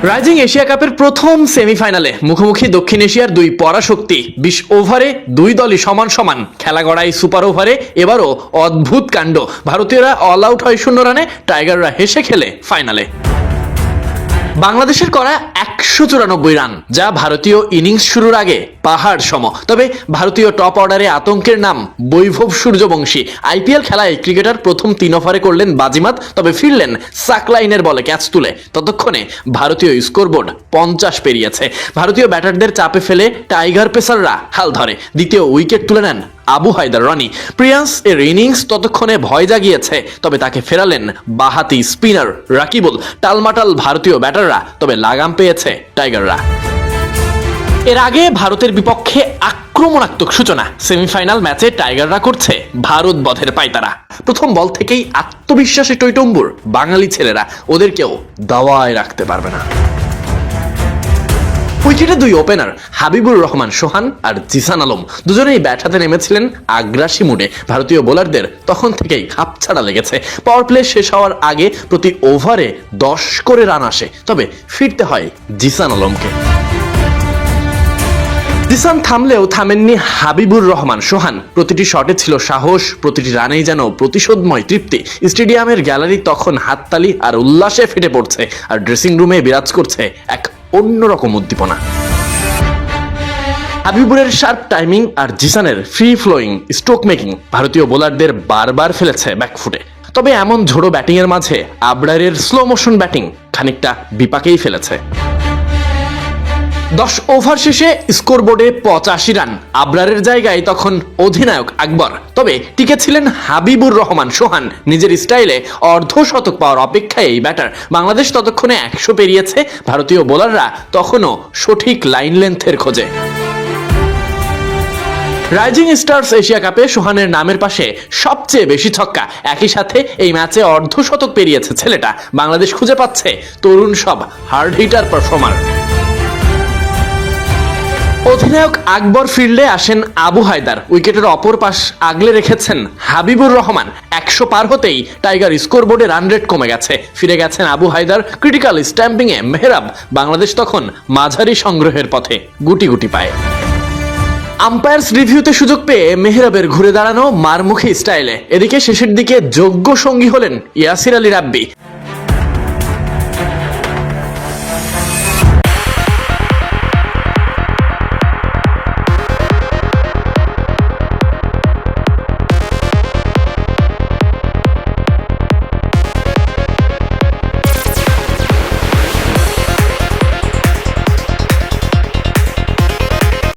Rising Asia কাপের প্রথম সেমিফাইনালে মুখোমুখি দক্ষিণ এশিয়ার দুই পরাশক্তি। ২০ ওভারে দুই দলই সমান সমান খেলা গড়ায় সুপার ওভারে এবারও অদ্ভুত কাণ্ড। ভারতীয়রা অল আউট হয় ০ রানে, টাইগাররা হেসে খেলে ফাইনালে। বাংলাদেশের করা ১৯৪ রান, যা ভারতীয় ইনিংস শুরুর আগে পাহাড় সম। তবে ভারতীয় টপ অর্ডারে আতঙ্কের নাম বৈভব সূর্যবংশী। আইপিএল খেলায় ক্রিকেটার প্রথম ৩ ওভারে করলেন বাজিমাত, তবে ফিরলেন সাকলাইনের বলে ক্যাচ তুলে। ততক্ষণে ভারতীয় স্কোরবোর্ড ৫০ পেরিয়েছে। ভারতীয় ব্যাটারদের চাপে ফেলে টাইগার পেসাররা হাল ধরে। দ্বিতীয় উইকেট তুলে নেন আবু হায়দার রনি। প্রিয়ান্স এর ইনিংস ততক্ষণে ভয় জাগিয়েছে, তবে তাকে ফেরালেন বাহাতি স্পিনার রাকিবুল। টালমাটাল ভারতীয় ব্যাটাররা, তবে লাগাম পেয়েছে টাইগাররা। এর আগে ভারতের বিপক্ষে আক্রমণাত্মক সূচনা। সেমিফাইনাল ম্যাচে টাইগাররা করছে ভারত বধের পায়তারা। প্রথম বল থেকেই আত্মবিশ্বাসে টইটম্বুর বাঙালি ছেলেরা, ওদেরকেও দাওয়ায় রাখতে পারবে না। উইকেটে দুই ওপেনার হাবিবুর রহমান সোহান আর জিসান আলম, দুজনেই ব্যাট হাতে নেমেছিলেন আগ্রাসী মুডে। ভারতীয় বোলারদের তখন থেকেই খাপছাড়া লেগেছে। পাওয়ার প্লে শেষ হওয়ার আগে প্রতি ওভারে ১০ করে রান আসে, তবে ফিরতে হয় জিসান আলমকে। জিসান থামলেও থামেননি হাবিবুর রহমান সোহান। প্রতিটি শটে ছিল সাহস, প্রতিটি রানেই যেন প্রতিশোধময় তৃপ্তি। স্টেডিয়ামের গ্যালারি তখন হাততালি আর উল্লাসে ফেটে পড়ছে, আর ড্রেসিং রুমে বিরাজ করছে এক অন্যরকম উদ্দীপনা। হাবিবুরের শার্প টাইমিং আর জিসানের ফ্রি ফ্লোয়িং স্ট্রোক মেকিং ভারতীয় বোলারদের বারবার ফেলেছে ব্যাকফুটে। তবে এমন ঝোড়ো ব্যাটিং এর মাঝে আবরারের স্লো মোশন ব্যাটিং খানিকটা বিপাকেই ফেলেছে। ১০ ওভার শেষে স্কোরবোর্ডে ৮৫ রান। আবরারের জায়গায় তখন অধিনায়ক আকবর, তবে টিকে ছিলেন হাবিবুর রহমান সোহান। নিজের স্টাইলে অর্ধশতক পাওয়ার অপেক্ষায় এই ব্যাটার। বাংলাদেশ ততক্ষণে ১০০ পেরিয়েছে। ভারতীয় বোলাররা তখনও সঠিক লাইন লেন্থের খোঁজে। রাইজিং স্টার্স এশিয়া কাপে সোহানের নামের পাশে সবচেয়ে বেশি ছক্কা। একই সাথে এই ম্যাচে অর্ধশতক পেরিয়েছে ছেলেটা। বাংলাদেশ খুঁজে পাচ্ছে তরুণ সব হার্ড হিটার পারফর্মার। অধিনায়ক আকবর ফিল্ডে আসেন আবু হায়দার। উইকেটের অপর পাশ আগলে রেখেছেন হাবিবুর রহমান। ১০০ পার হতেই টাইগার স্কোরবোর্ডে রান রেট কমে গেছে। ফিরে গেছেন আবু হায়দার। ক্রিটিক্যাল স্ট্যাম্পিংয়ে মেহরাব। বাংলাদেশ তখন মাঝারি সংগ্রহের পথে গুটি গুটি পায়। আম্পায়ার্স রিভিউতে সুযোগ পেয়ে মেহরাবের ঘুরে দাঁড়ানো মারমুখী স্টাইলে। এদিকে শেষের দিকে যোগ্য সঙ্গী হলেন ইয়াসির আলী রাব্বি।